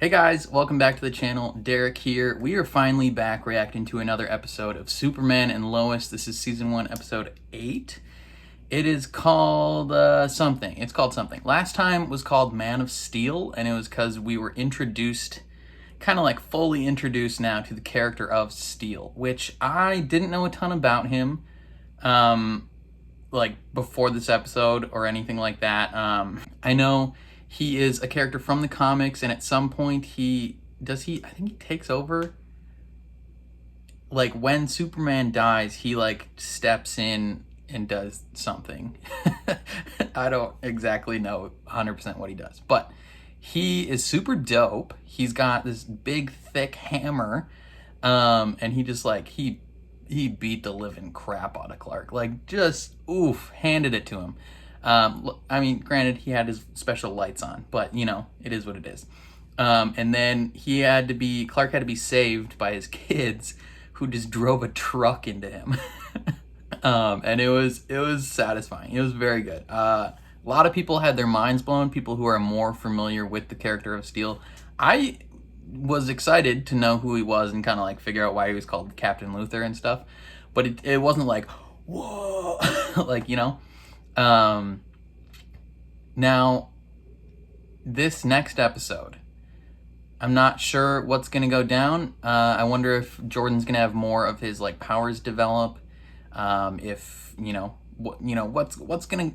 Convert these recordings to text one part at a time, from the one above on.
Hey guys, welcome back to the channel. Derek here. We are finally back reacting to another episode of Superman and Lois. This is season 1, episode 8. It is called something. It's called something. Last time was called Man of Steel, and it was because we were introduced, kind of like fully introduced now to the character of Steel, which I didn't know a ton about him, like before this episode or anything like that. I know he is a character from the comics, and at some point I think he takes over. Like when Superman dies, he like steps in and does something. I don't exactly know 100% what he does, but he is super dope. He's got this big thick hammer, and he just like, he beat the living crap out of Clark. Like just, oof, handed it to him. I mean, granted, he had his special lights on, but you know, it is what it is. And then Clark had to be saved by his kids, who just drove a truck into him. And it was satisfying. It was very good. A lot of people had their minds blown, people who are more familiar with the character of Steel. I was excited to know who he was and kind of like figure out why he was called Captain Luther and stuff, but it wasn't like, whoa, like, you know. Now, this next episode, I'm not sure what's gonna go down. I wonder if Jordan's gonna have more of his like powers develop. If what's gonna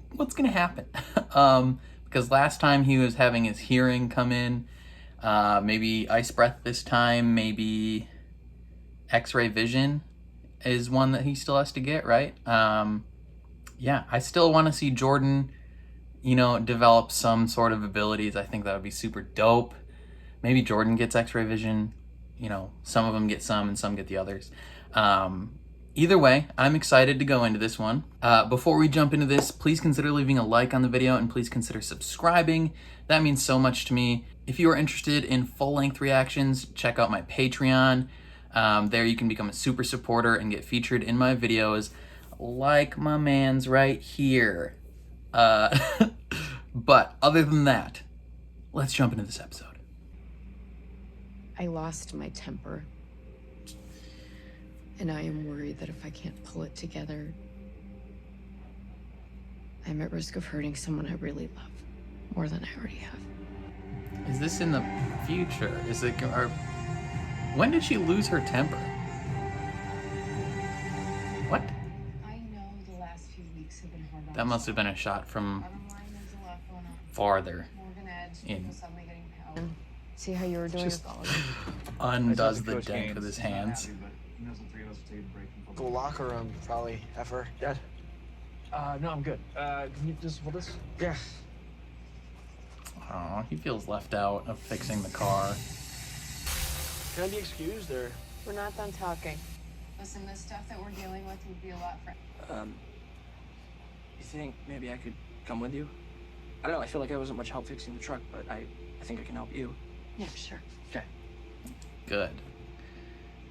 happen. Because last time he was having his hearing come in. Maybe ice breath this time. Maybe X-ray vision is one that he still has to get, right? Yeah, I still want to see Jordan, develop some sort of abilities. I think that would be super dope. Maybe Jordan gets X-ray vision. Some of them get some and some get the others. Either way, I'm excited to go into this one. Before we jump into this, please consider leaving a like on the video and please consider subscribing. That means so much to me. If you are interested in full-length reactions, check out my Patreon. There you can become a super supporter and get featured in my videos, like my man's right here. But other than that, let's jump into this episode. I lost my temper. And I am worried that if I can't pull it together, I'm at risk of hurting someone I really love more than I already have. Is this in the future? When did she lose her temper? What? I know the last few weeks have been hard. That must have been a shot from farther in. See how you were doing Just with all of it. undoes the dent with his hands. Go locker room, probably. Effer. Dad? No, I'm good. Can you just hold this? Yeah. Oh, he feels left out of fixing the car. Can I be excused, or? We're not done talking. Listen, the stuff that we're dealing with would be a lot for... You think maybe I could come with you? I don't know, I feel like I wasn't much help fixing the truck, but I think I can help you. Yeah, sure. Okay. Good.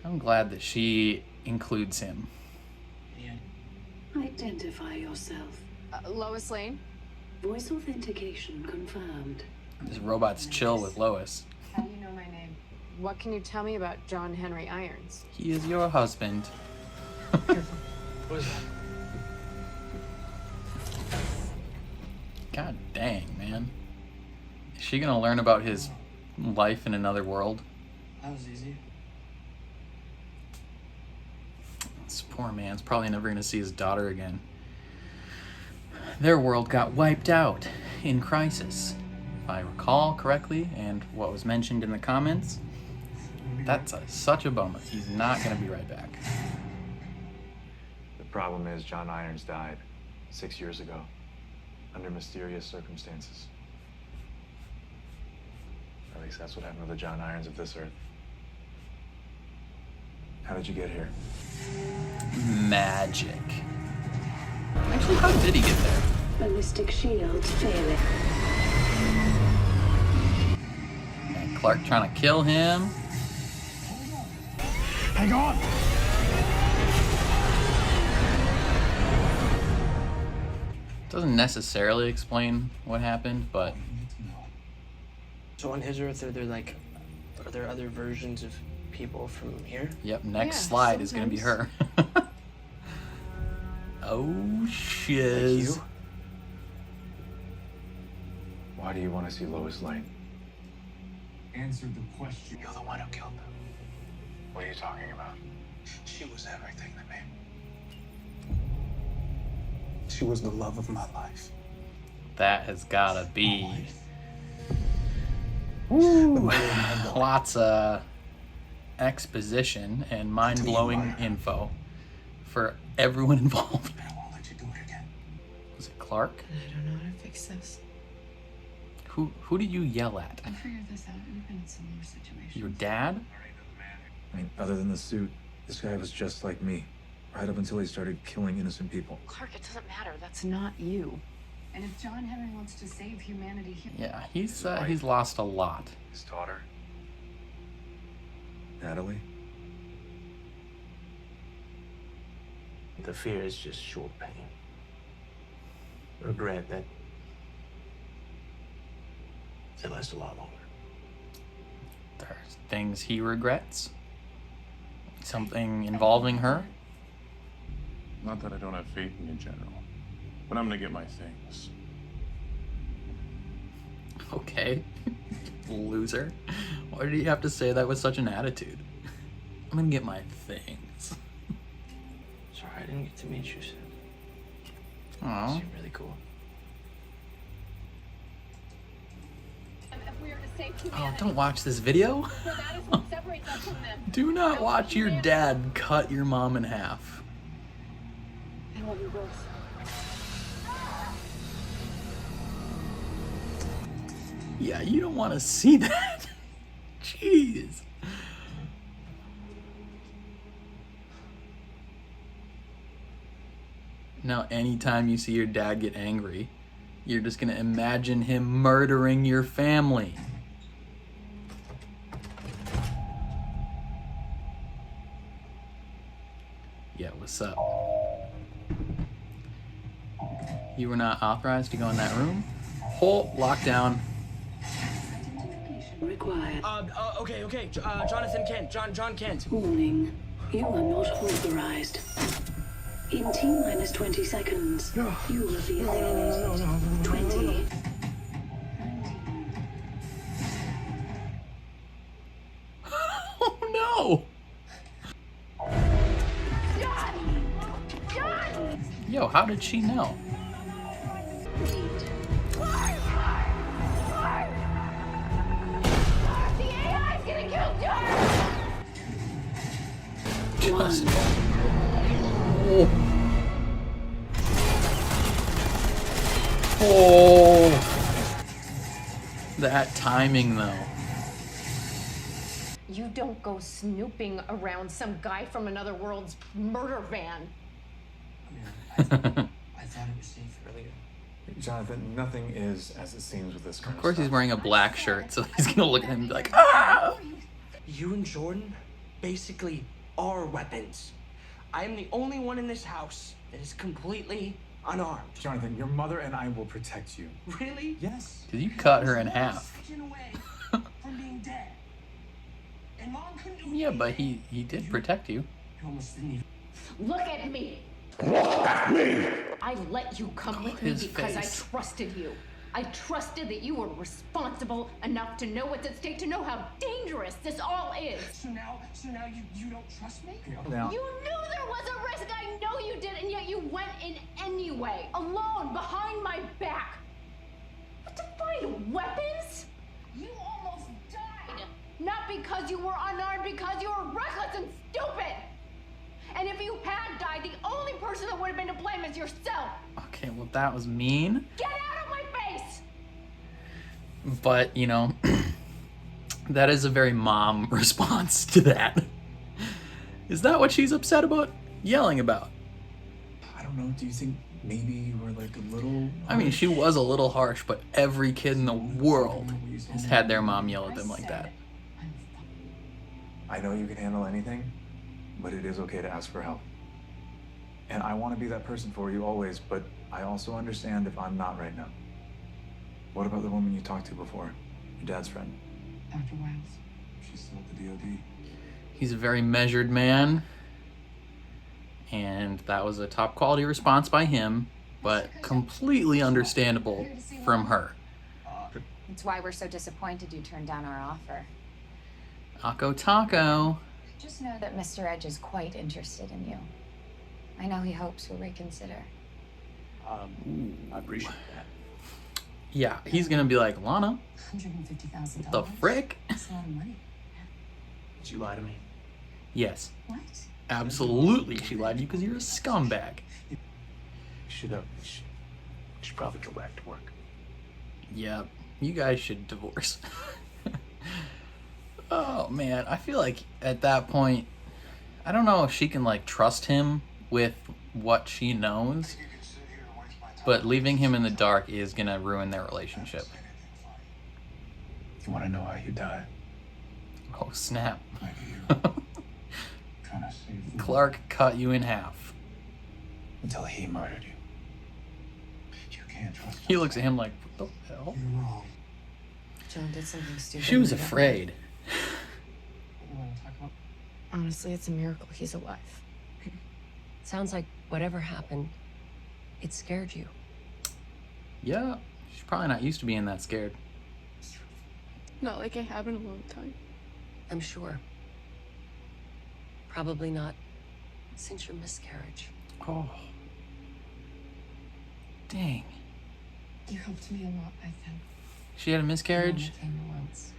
I'm glad that she includes him. Identify yourself. Lois Lane? Voice authentication confirmed. This robot's chill with Lois. How do you know my name? What can you tell me about John Henry Irons? He is your husband. What is that? God dang, man. Is she gonna learn about his life in another world? That was easy. This poor man's probably never gonna see his daughter again. Their world got wiped out in Crisis, if I recall correctly, and what was mentioned in the comments. That's such a bummer. He's not gonna be right back. The problem is John Irons died 6 years ago under mysterious circumstances. At least that's what happened to the John Irons of this earth. How did you get here? Magic. Actually, how did he get there? Ballistic shields failing. And Clark trying to kill him. Hang on! Doesn't necessarily explain what happened, but So on his Earth, they're like Are there other versions of people from here? Yep, next Yeah, slide is gonna be her. sometimes. Oh, shiz. you? Why do you want to see Lois Lane? Answer the question. You're the one who killed them. What are you talking about? She was everything to me. She was the love of my life. That has gotta be. Woo. Lots of exposition and mind-blowing info for everyone involved. I won't let you do it again. Was it Clark? I don't know how to fix this. Who did you yell at? I figured this out. We've been in similar situations. Your dad? I mean, other than the suit, this guy was just like me. Right up until he started killing innocent people. Clark, it doesn't matter. That's not you. And if John Henry wants to save humanity, Yeah, he's lost a lot. His daughter, Natalie. The fear is just short pain. Regret that it lasts a lot longer. There's things he regrets. Something involving her. Not that I don't have faith in you, General, but I'm gonna get my things. Okay. Loser. Why did you have to say that with such an attitude? I'm gonna get my things. Sorry, I didn't get to meet you, Sid. You Aw. seem really cool. if we are to save Oh, humanity, don't watch this video. so that is what separates us from them. Do not watch your dad cut your mom in half. I love you both. Yeah, you don't want to see that. Jeez. Now, anytime you see your dad get angry, you're just gonna imagine him murdering your family. Yeah, what's up? You were not authorized to go in that room? Halt, lockdown. Required. Okay. Jonathan Kent. John Kent. Warning. You are not authorized. In T-minus 20 seconds, you will be eliminated. 20. Oh no! Yo, how did she know? The AI is gonna kill John! Just. Oh. Oh. That timing, though. You don't go snooping around some guy from another world's murder van. I thought it was safe earlier. Jonathan, nothing is as it seems with this kind Of of course, he's stuff. wearing a black shirt, so he's gonna look at him and be like, ah! You and Jordan basically are weapons. I am the only one in this house that is completely unarmed. Jonathan, your mother and I will protect you. Really? Yes. Because you cut her in half. Second away from being dead. And Mom couldn't do Yeah, but he did protect you. You almost didn't even. Look at me. I let you come with me His because face. I trusted you. I trusted that you were responsible enough to know what's at stake, to know how dangerous this all is. So now you don't trust me? Now, You knew there was a risk. I know you did, and yet you went in anyway, alone, behind my back. But to find weapons? You almost died. Not because you were unarmed, because you were reckless and stupid. And if you had died, the only person that would have been to blame is yourself. Okay, well, that was mean. Get out of my face! But, you know, that is a very mom response to that. Is that what she's upset about? Yelling about? I don't know, do you think maybe you were like a little... I mean, she was a little harsh, but every kid in the world has had their mom yell at them like that. I know you can handle anything, but it is okay to ask for help. And I want to be that person for you always, but I also understand if I'm not right now. What about the woman you talked to before? Your dad's friend? Dr. Wiles. She's still at the DOD. He's a very measured man, and that was a top quality response by him, but completely understandable from her. It's why we're so disappointed you turned down our offer. Taco Taco. Just know that Mr. Edge is quite interested in you. I know he hopes you'll reconsider. I appreciate that. Yeah, he's gonna be like, Lana, $150,000. the frick? That's a lot of money. Did you lie to me? Yes, What? absolutely. She lied to you because you're a scumbag. We should probably go back to work. Yep, you guys should divorce. Oh man, I feel like at that point, I don't know if she can like trust him with what she knows, but leaving him in the dark is gonna ruin their relationship. You want to know how you die? Oh snap. Like you. Trying to save the Clark cut you in half. until he murdered you. You can't trust He looks at him like, what the hell? You're wrong. John did something stupid. She was afraid. Honestly, it's a miracle he's alive. Sounds like whatever happened, it scared you. Yeah, she's probably not used to being that scared. Not like I have in a long time. I'm sure. Probably not since your miscarriage. Oh. Dang. You helped me a lot back then. She had a miscarriage? I came once.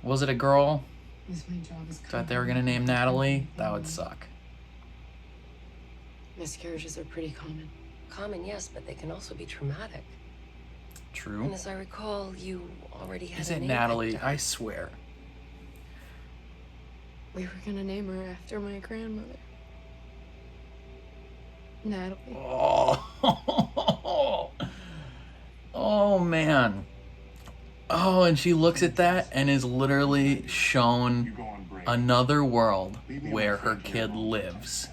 Was it a girl? Was my job as Thought they were gonna name Natalie? That would suck. Miscarriages are pretty common. Common, yes, but they can also be traumatic. True. And as I recall, you already had Is a it name Natalie? picked out. I swear. We were gonna name her after my grandmother. Natalie. Oh. Oh man. Oh, and she looks at that and is literally shown another world where her kid lives.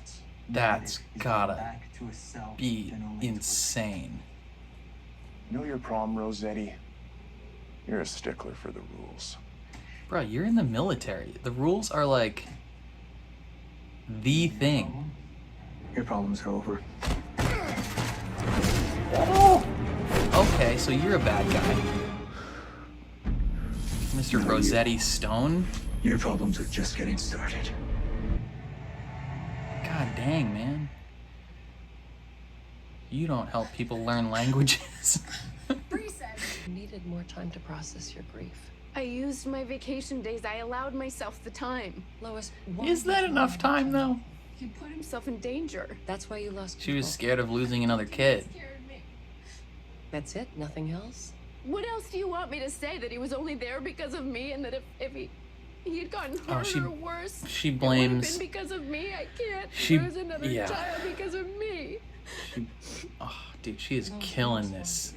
That's gotta be insane. You know your problem, Rossetti? You're a stickler for the rules. Bro, you're in the military. The rules are like the thing. Your problems are over. Oh! Okay, so you're a bad guy. Mr. Rossetti Stone? Your problems are just getting started. God dang, man. You don't help people learn languages. You needed more time to process your grief. I used my vacation days. I allowed myself the time. Lois, why Is that did you enough want time, to? though? He put himself in danger. That's why you lost She was control. scared of losing another kid. That's it? Nothing else? What else do you want me to say? That he was only there because of me, and that if he had gotten Oh, hurt she- or worse, she it would blames- have been because of me. I can't She- lose another yeah. child because of me. Oh, dude, she is killing this.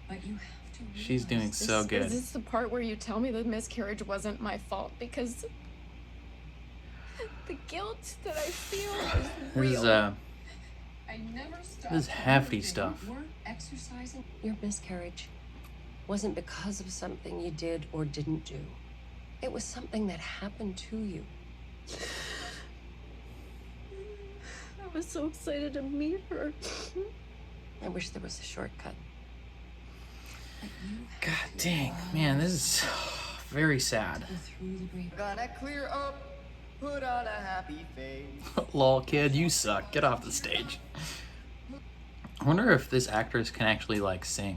But you have to She's doing so Is good. this the part where you tell me the miscarriage wasn't my fault? Because the guilt that I feel is This is, real. I never stopped. This is hefty stuff. You weren't exercising. Your miscarriage wasn't because of something you did or didn't do. It was something that happened to you. I was so excited to meet her. I wish there was a shortcut. God dang, man, this is very sad. Gonna clear up, put on a happy face. Lol, kid, you suck. Get off the stage. I wonder if this actress can actually, like, sing.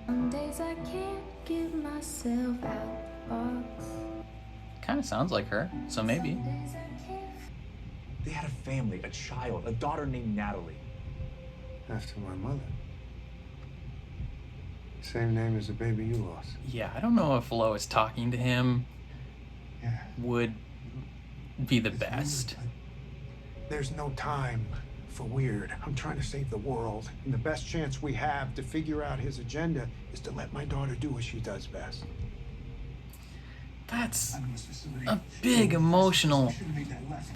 Some days I can't give myself out the box. Kind of sounds like her, so maybe. Some days I can't. They had a family, a child, a daughter named Natalie. After my mother. Same name as the baby you lost. Yeah, I don't know if Lois talking to him Yeah. would be the best. There's no time for weird. I'm trying to save the world. And the best chance we have to figure out his agenda is to let my daughter do what she does best. That's a big emotional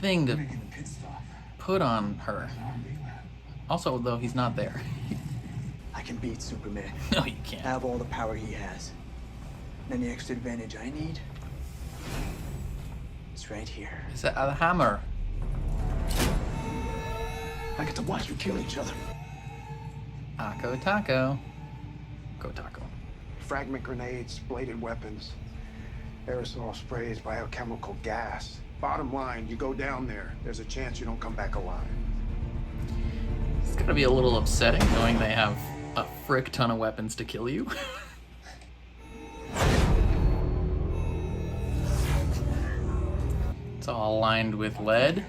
thing to put on her. Also, though, he's not there. I I can beat Superman. No, you can't. Have all the power he has. And then the extra advantage I need, it's right here. Is that a hammer? I get to watch you kill each other. Ako taco. Go taco. Fragment grenades, bladed weapons, aerosol sprays, biochemical gas. Bottom line, you go down there, there's a chance you don't come back alive. It's gotta be a little upsetting knowing they have a frick ton of weapons to kill you. It's all lined with lead.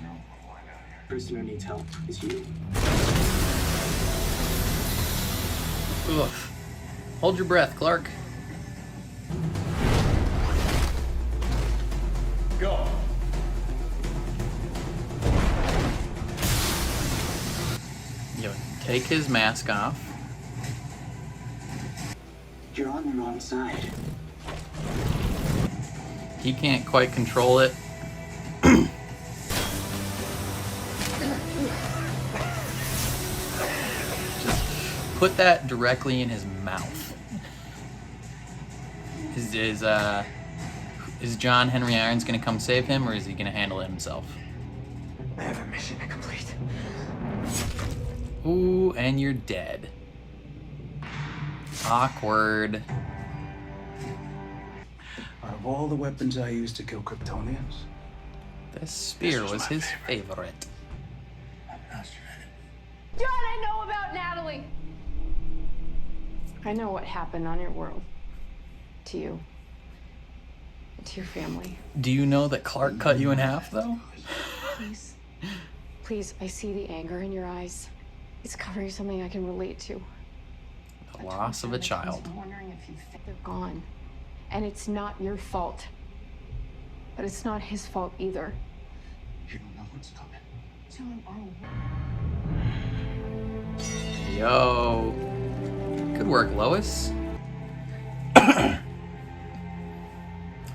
Person who needs help is you. Ugh. Hold your breath, Clark. Go. You take his mask off. You're on the wrong side. He can't quite control it. Just put that directly in his mouth. Is John Henry Irons gonna come save him, or is he gonna handle it himself? I have a mission to complete. Ooh, and you're dead. Awkward. Out of all the weapons I used to kill Kryptonians, This spear was his favorite. John, I know about Natalie. I know what happened on your world. To you. And to your family. Do you know that Clark cut you in half, though? Please. Please, I see the anger in your eyes. It's covering something I can relate to. The loss of a child. I'm wondering if they're gone. And it's not your fault. But it's not his fault either. you don't know what's coming. John, Yo. Good work, Lois.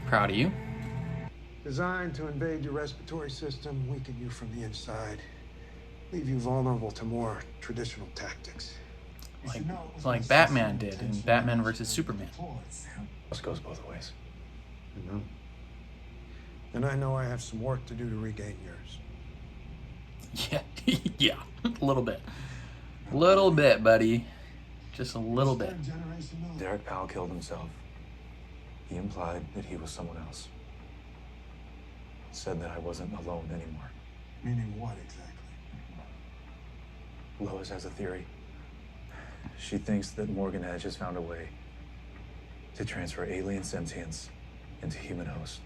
Proud of you. Designed to invade your respiratory system, weaken you from the inside, leave you vulnerable to more traditional tactics. Like Batman did in Batman versus Superman. This goes both ways. You know? And I know I have some work to do to regain yours. Yeah, yeah, a little bit. Little bit, buddy. Just a little bit. Derek Powell killed himself. He implied that he was someone else. Said that I wasn't alone anymore. Meaning what exactly? Lois has a theory. She thinks that Morgan Edge has found a way to transfer alien sentience into human hosts.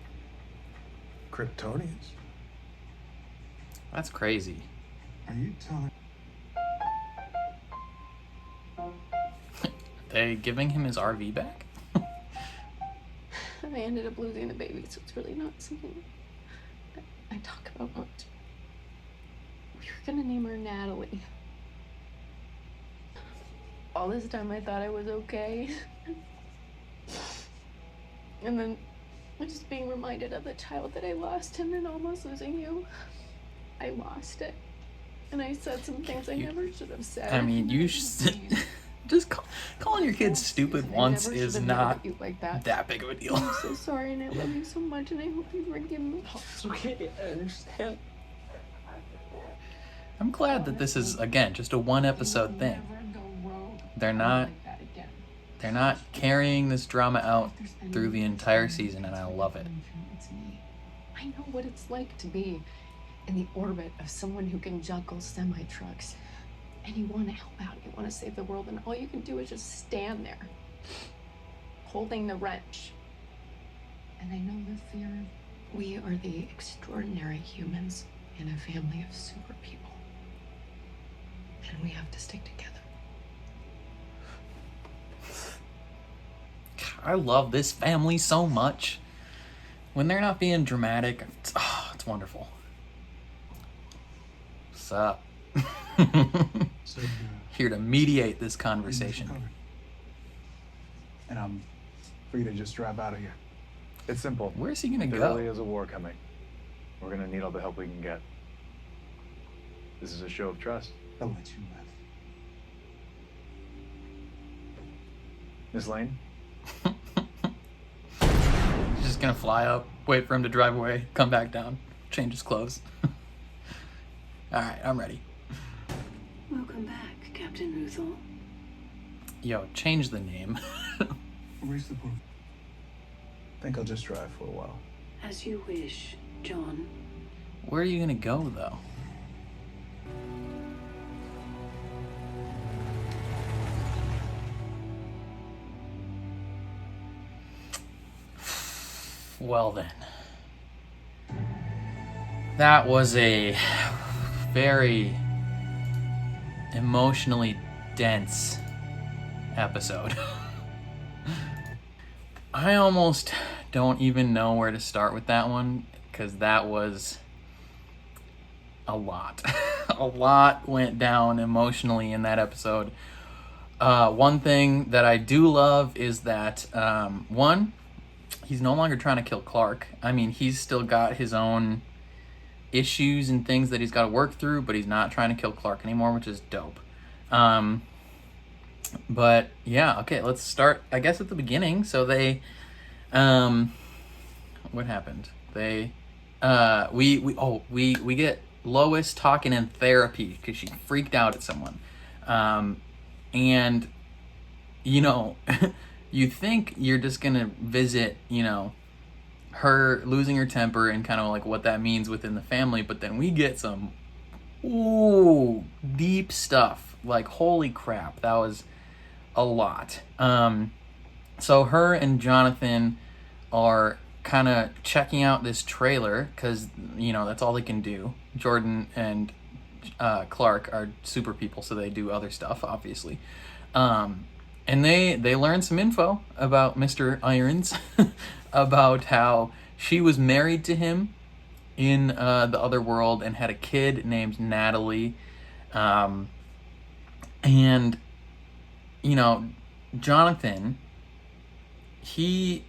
Kryptonians? That's crazy. Are you telling? They giving him his RV back? I ended up losing the baby, so it's really not something I talk about much. We were gonna name her Natalie. All this time I thought I was okay. And then I'm just being reminded of the child that I lost, and then almost losing you. I lost it. And I said some things I never should have said. I mean, you should... Just calling your kids stupid once is not that big of a deal. I'm so sorry, and I love you so much, and I hope you forgive me. It's okay, I understand. I'm glad that this is, again, just a one-episode thing. They're not carrying this drama out through the entire season, and I love it. I know what it's like to be in the orbit of someone who can juggle semi-trucks. And you want to help out, you want to save the world, and all you can do is just stand there, holding the wrench. And I know the fear. We are the extraordinary humans in a family of super people. And we have to stick together. I love this family so much. When they're not being dramatic, it's wonderful. What's up? Here to mediate this conversation. And I'm free to just drive out of here. It's simple. Where's he gonna There go? really is a war coming. We're gonna need all the help we can get. This is a show of trust. I'll let you Miss Lane? He's just gonna fly up, wait for him to drive away, come back down, change his clothes. Alright, I'm ready. Welcome back, Captain Ruthall. Yo, change the name. Where's the proof? I think I'll just drive for a while. As you wish, John. Where are you gonna go, though? Well then. That was a very emotionally dense episode. I almost don't even know where to start with that one, because that was a lot. A lot went down emotionally in that episode. One thing that I do love is that, one, he's no longer trying to kill Clark. I mean, he's still got his own issues and things that he's got to work through, but he's not trying to kill Clark anymore, which is dope. But yeah, okay, let's start, I guess, at the beginning. So they, what happened? They, we get Lois talking in therapy because she freaked out at someone. And, you know, you think you're just gonna visit, you know, her losing her temper and kind of like what that means within the family, but then we get some deep stuff. Like, holy crap, that was a lot. So her and Jonathan are kind of checking out this trailer because, you know, that's all they can do. Jordan and Clark are super people, so they do other stuff, obviously. And they learn some info about Mr. Irons, about how she was married to him in the other world and had a kid named Natalie. And, you know, Jonathan, he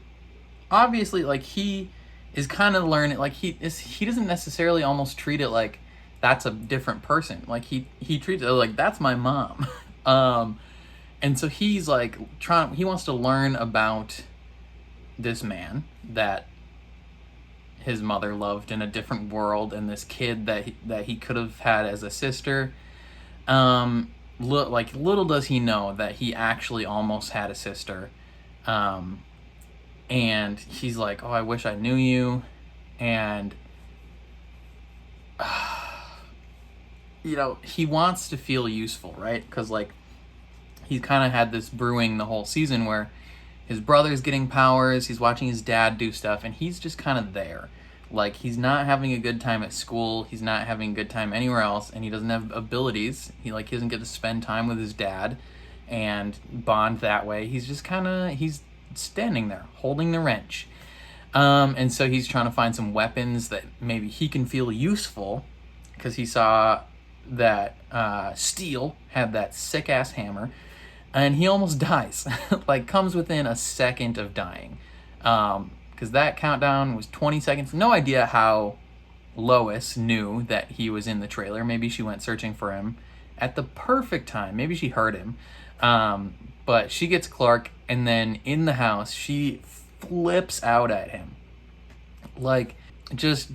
obviously, like, he is kind of learning, like, he doesn't necessarily almost treat it like that's a different person. Like, he treats it like, that's my mom. And so he's like he wants to learn about this man that his mother loved in a different world, and this kid that he could have had as a sister. Little does he know that he actually almost had a sister. And he's like, oh, I wish I knew you. And, you know, he wants to feel useful, right? Because, like, he's kind of had this brewing the whole season where his brother's getting powers, he's watching his dad do stuff, and he's just kind of there. Like, he's not having a good time at school, he's not having a good time anywhere else, and he doesn't have abilities. He doesn't get to spend time with his dad and bond that way. He's just he's standing there, holding the wrench. And so he's trying to find some weapons that maybe he can feel useful, because he saw that Steel had that sick-ass hammer, and he almost dies. Like, comes within a second of dying. Because that countdown was 20 seconds. No idea how Lois knew that he was in the trailer. Maybe she went searching for him at the perfect time. Maybe she heard him. But she gets Clark, and then in the house, she flips out at him. Like, just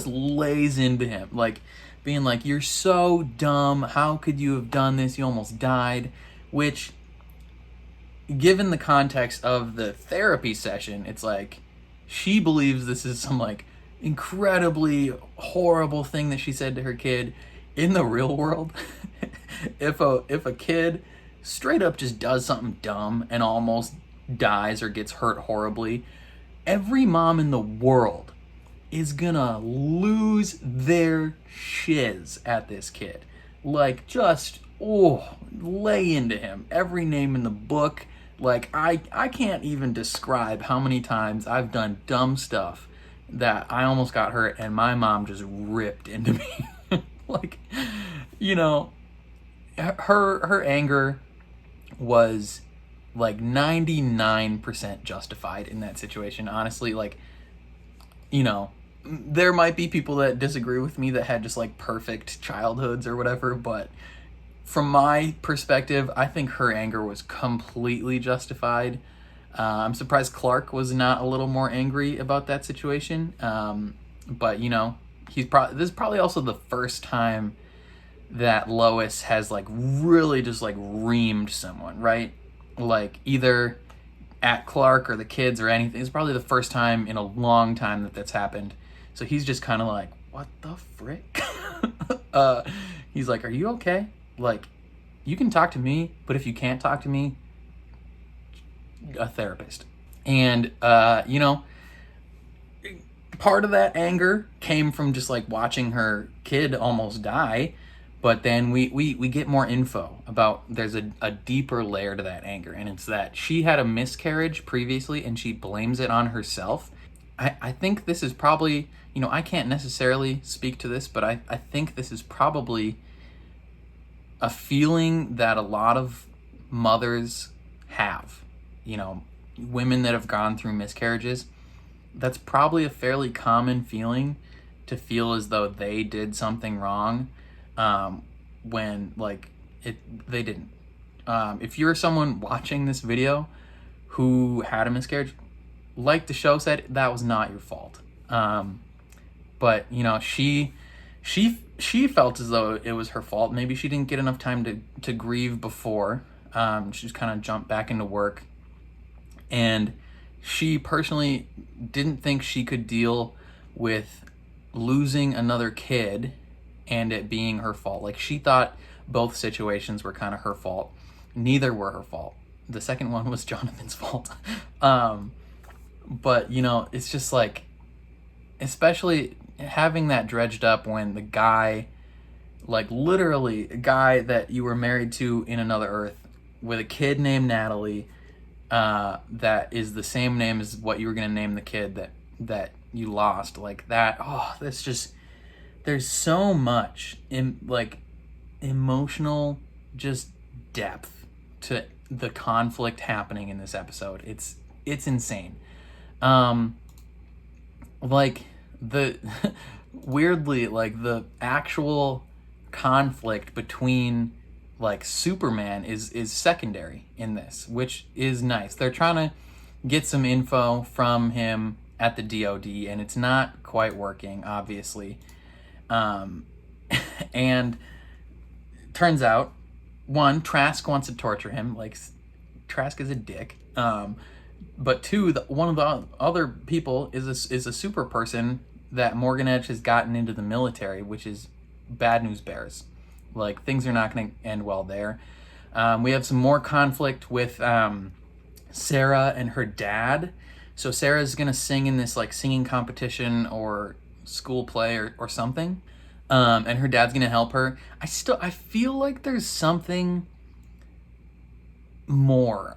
lays into him. Like, being like, you're so dumb. How could you have done this? You almost died. Which, given the context of the therapy session, it's like, she believes this is some, like, incredibly horrible thing that she said to her kid. In the real world, if a kid straight up just does something dumb and almost dies or gets hurt horribly, every mom in the world is gonna lose their shiz at this kid. Like, just, lay into him. Every name in the book. Like, I can't even describe how many times I've done dumb stuff that I almost got hurt and my mom just ripped into me. Like, you know, her anger was like 99% justified in that situation. Honestly, like, you know, there might be people that disagree with me that had just like perfect childhoods or whatever, but from my perspective, I think her anger was completely justified. I'm surprised Clark was not a little more angry about that situation. But you know, this is probably also the first time that Lois has like really just like reamed someone, right? Like either at Clark or the kids or anything. It's probably the first time in a long time that that's happened. So he's just kind of like, what the frick? He's like, are you okay? Like, you can talk to me, but if you can't talk to me, a therapist. And, you know, part of that anger came from just like watching her kid almost die. But then we get more info about there's a deeper layer to that anger. And it's that she had a miscarriage previously and she blames it on herself. I think this is probably, you know, I can't necessarily speak to this, but I think this is probably a feeling that a lot of mothers have. You know, women that have gone through miscarriages. That's probably a fairly common feeling, to feel as though they did something wrong when like they didn't. If you're someone watching this video who had a miscarriage, like the show said, that was not your fault. But you know, she felt as though it was her fault. Maybe she didn't get enough time to grieve before. She just kind of jumped back into work, and she personally didn't think she could deal with losing another kid and it being her fault. Like, she thought both situations were kind of her fault. Neither were her fault. The second one was Jonathan's fault. But, you know, it's just like, especially having that dredged up when the guy, like literally a guy that you were married to in another Earth with a kid named Natalie, that is the same name as what you were going to name the kid that you lost, like that. Oh, that's just, there's so much in like emotional just depth to the conflict happening in this episode. It's insane. Like the weirdly, like the actual conflict between like Superman is secondary in this, which is nice. They're trying to get some info from him at the DOD, and it's not quite working, obviously. And turns out, one, Trask wants to torture him. Like, Trask is a dick. But two, one of the other people is a super person that Morgan Edge has gotten into the military, which is bad news bears. Like, things are not going to end well there. We have some more conflict with Sarah and her dad. So Sarah's going to sing in this like singing competition or school play or something. And her dad's going to help her. I feel like there's something more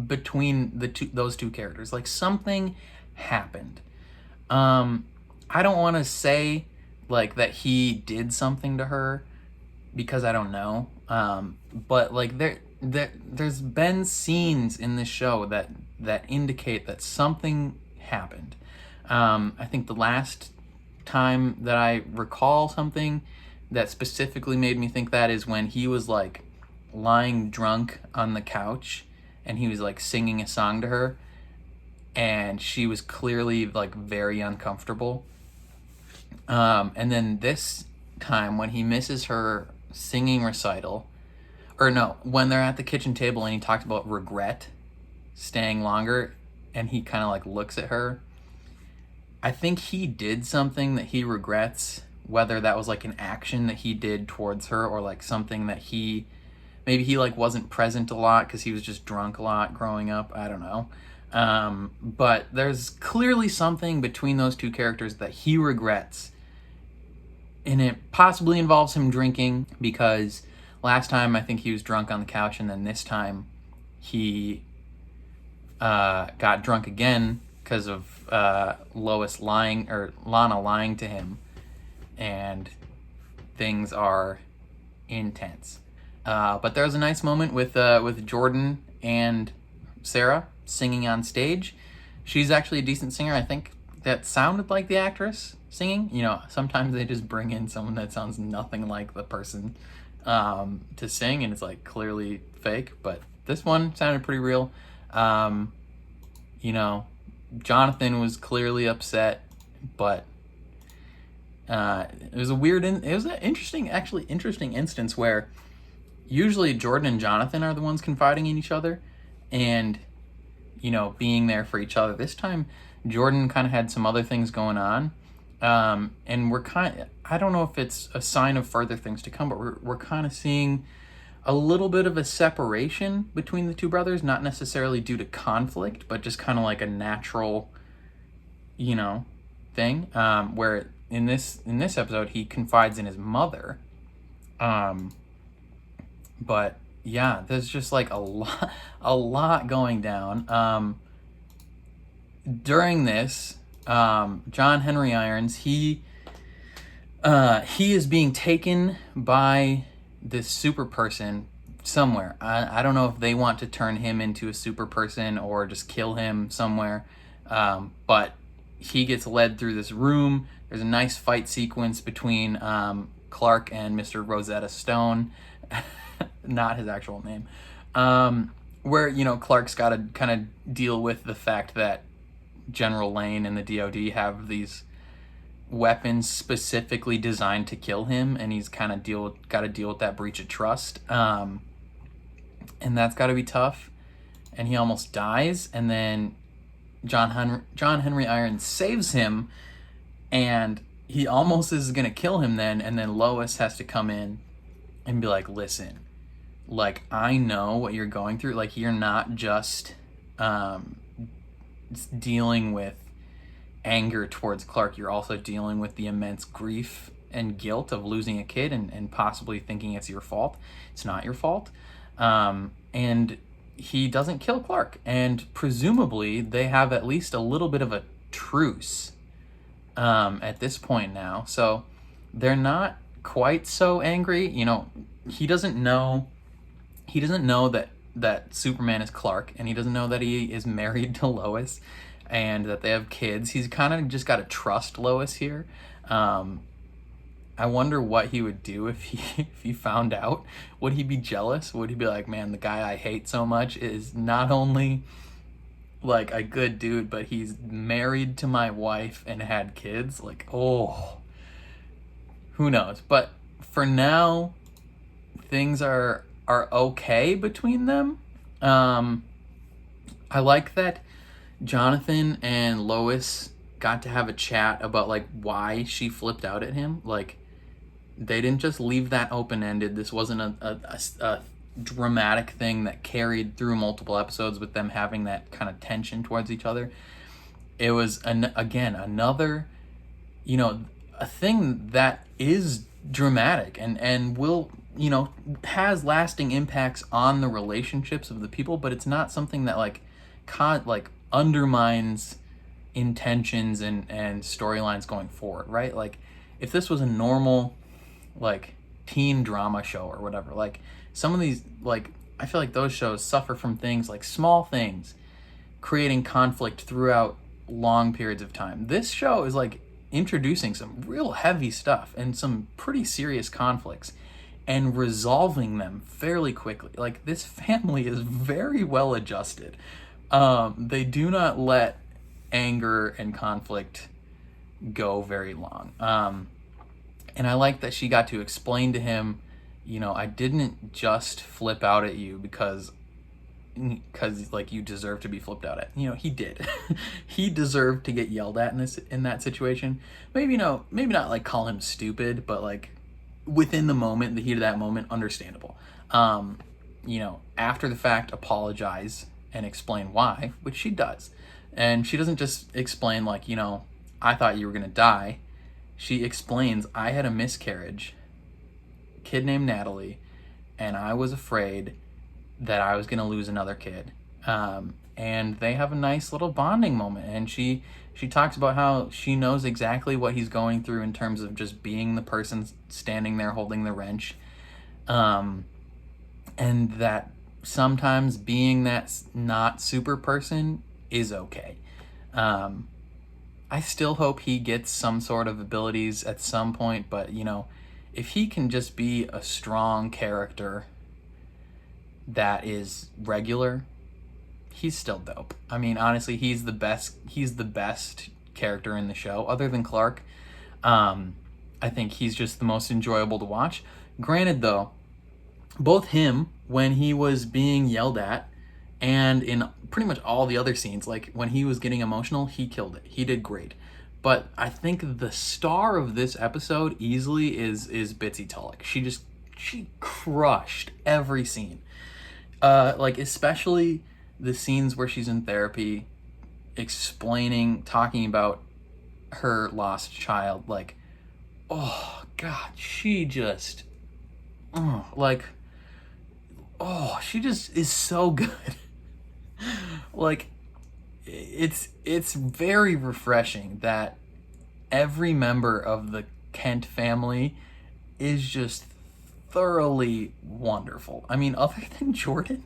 between those two characters. Like, something happened. I don't want to say like that he did something to her, because I don't know. But like there's been scenes in this show that indicate that something happened. I think the last time that I recall something that specifically made me think that is when he was like lying drunk on the couch and he was like singing a song to her, and she was clearly like very uncomfortable. And then this time when he misses her singing recital, or no, when they're at the kitchen table and he talked about regret, staying longer, and he kind of like looks at her, I think he did something that he regrets, whether that was like an action that he did towards her or like something that maybe he like wasn't present a lot because he was just drunk a lot growing up. I don't know. But there's clearly something between those two characters that he regrets. And it possibly involves him drinking, because last time I think he was drunk on the couch, and then this time he got drunk again because of Lois lying, or Lana lying to him, and things are intense. But there was a nice moment with Jordan and Sarah singing on stage. She's actually a decent singer. I think that sounded like the actress singing. You know, sometimes they just bring in someone that sounds nothing like the person to sing, and it's like clearly fake, but this one sounded pretty real. You know, Jonathan was clearly upset, but it was an interesting instance where usually Jordan and Jonathan are the ones confiding in each other and, you know, being there for each other. This time, Jordan kind of had some other things going on. And I don't know if it's a sign of further things to come, but we're kind of seeing a little bit of a separation between the two brothers, not necessarily due to conflict, but just kind of like a natural, you know, thing, where in this episode, he confides in his mother. But yeah, there's just like a lot going down. During this, John Henry Irons, he is being taken by this super person somewhere. I don't know if they want to turn him into a super person or just kill him somewhere. But he gets led through this room. There's a nice fight sequence between Clark and Mr. Rosetta Stone, not his actual name, where, you know, Clark's got to kind of deal with the fact that General Lane and the DOD have these weapons specifically designed to kill him, and he's kind of got to deal with that breach of trust, and that's got to be tough. And he almost dies, and then John Henry Irons saves him, and he almost is gonna kill him then, and then Lois has to come in and be like, listen, like, I know what you're going through, like, you're not just dealing with anger towards Clark, you're also dealing with the immense grief and guilt of losing a kid and possibly thinking it's your fault. It's not your fault. And he doesn't kill Clark, and presumably they have at least a little bit of a truce at this point now, so they're not quite so angry. You know, he doesn't know that Superman is Clark, and he doesn't know that he is married to Lois and that they have kids. He's kind of just got to trust Lois here. I wonder what he would do if he found out. Would he be jealous? Would he be like, man, the guy I hate so much is not only like a good dude, but he's married to my wife and had kids? Like, oh, who knows? But for now, things are okay between them. I like that Jonathan and Lois got to have a chat about like why she flipped out at him. Like, they didn't just leave that open-ended. This wasn't a dramatic thing that carried through multiple episodes with them having that kind of tension towards each other. It was another, you know, a thing that is dramatic and will, you know, has lasting impacts on the relationships of the people, but it's not something that like undermines intentions and storylines going forward, right? Like, if this was a normal like teen drama show or whatever, like some of these, like, I feel like those shows suffer from things like small things creating conflict throughout long periods of time. This show is like introducing some real heavy stuff and some pretty serious conflicts and resolving them fairly quickly. Like, this family is very well adjusted. They do not let anger and conflict go very long. And I like that she got to explain to him, you know, I didn't just flip out at you because like you deserve to be flipped out at. You know, he did. He deserved to get yelled at in that situation. Maybe not like call him stupid, but like within the moment, the heat of that moment, understandable. You know, after the fact, apologize and explain why, which she does. And she doesn't just explain like, you know, I thought you were gonna die. She explains, I had a miscarriage, kid named Natalie, and I was afraid that I was gonna lose another kid. And they have a nice little bonding moment, and she talks about how she knows exactly what he's going through in terms of just being the person standing there holding the wrench, and that sometimes being that not super person is okay. I still hope he gets some sort of abilities at some point, but, you know, if he can just be a strong character that is regular, he's still dope. I mean, honestly, he's the best character in the show other than Clark. I think he's just the most enjoyable to watch. Granted though, both him when he was being yelled at and in pretty much all the other scenes, like when he was getting emotional, he killed it. He did great. But I think the star of this episode easily is Bitsy Tulloch. She crushed every scene. Like especially the scenes where she's in therapy, talking about her lost child. Like, oh God, she just, she just is so good. Like, it's very refreshing that every member of the Kent family is just thoroughly wonderful. I mean, other than Jordan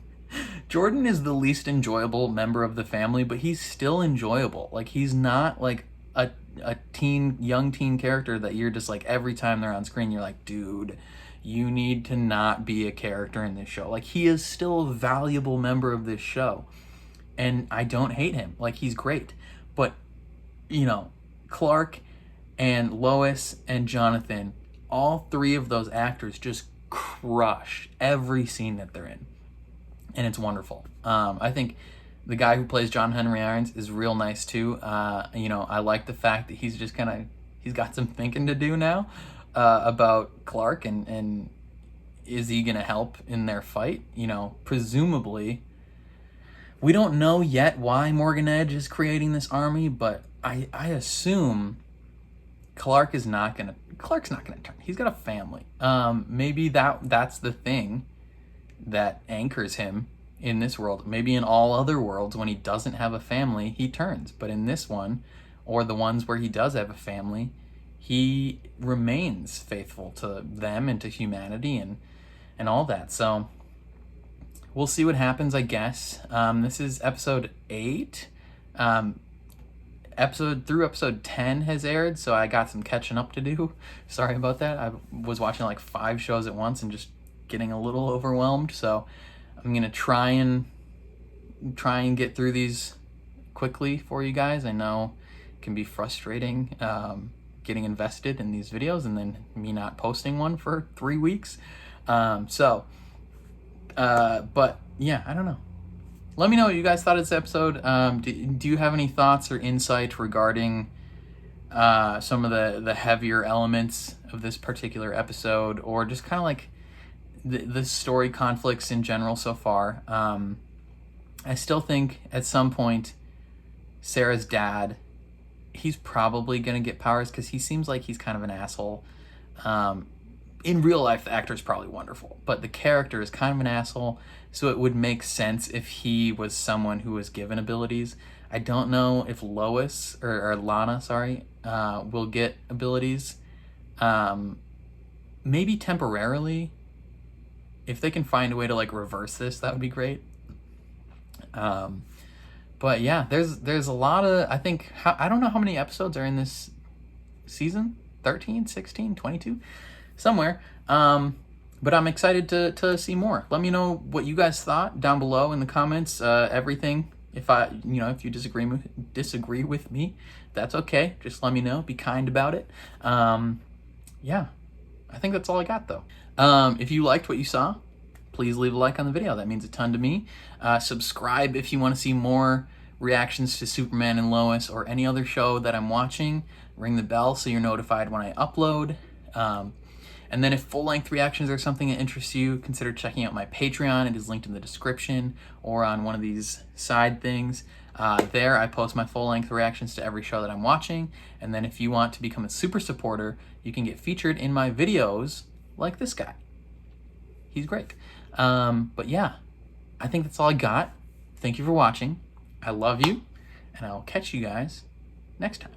is the least enjoyable member of the family, but he's still enjoyable. Like, he's not like a young teen character that you're just like, every time they're on screen, you're like, dude, you need to not be a character in this show. Like, he is still a valuable member of this show. And I don't hate him. Like, he's great. But, you know, Clark and Lois and Jonathan, all three of those actors just crush every scene that they're in. And it's wonderful. I think the guy who plays John Henry Irons is real nice too. You know, I like the fact that he's just he's got some thinking to do now about Clark and is he gonna help in their fight? You know, presumably. We don't know yet why Morgan Edge is creating this army, but I assume Clark's not gonna turn. He's got a family. Maybe that's the thing that anchors him in this world. Maybe in all other worlds, when he doesn't have a family, he turns. But in this one, or the ones where he does have a family, he remains faithful to them and to humanity and all that. So we'll see what happens, I guess. This is episode 8. Episode 10 has aired, so I got some catching up to do. Sorry about that. I was watching like 5 shows at once and just getting a little overwhelmed. So I'm gonna try and get through these quickly for you guys. I know it can be frustrating getting invested in these videos and then me not posting one for 3 weeks. But yeah, I don't know. Let me know what you guys thought of this episode. Do you have any thoughts or insight regarding some of the heavier elements of this particular episode, or just kind of like the story conflicts in general so far? I still think at some point Sarah's dad, he's probably going to get powers because he seems like he's kind of an asshole. In real life, the actor is probably wonderful, but the character is kind of an asshole, so it would make sense if he was someone who was given abilities. I don't know if Lois, or Lana, sorry, will get abilities. Maybe temporarily. If they can find a way to like reverse this, that would be great. But yeah, there's a lot of, I think, I don't know how many episodes are in this season, 13, 16, 22, somewhere. But I'm excited to see more. Let me know what you guys thought down below in the comments. Everything. If you disagree with me, that's okay. Just let me know. Be kind about it. Yeah, I think that's all I got though. If you liked what you saw, please leave a like on the video. That means a ton to me. Subscribe if you want to see more reactions to Superman and Lois or any other show that I'm watching. Ring the bell so you're notified when I upload. And then if full-length reactions are something that interests you, consider checking out my Patreon. It is linked in the description or on one of these side things. There, I post my full-length reactions to every show that I'm watching. And then if you want to become a super supporter, you can get featured in my videos like this guy. He's great. But yeah, I think that's all I got. Thank you for watching. I love you, and I'll catch you guys next time.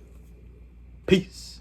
Peace.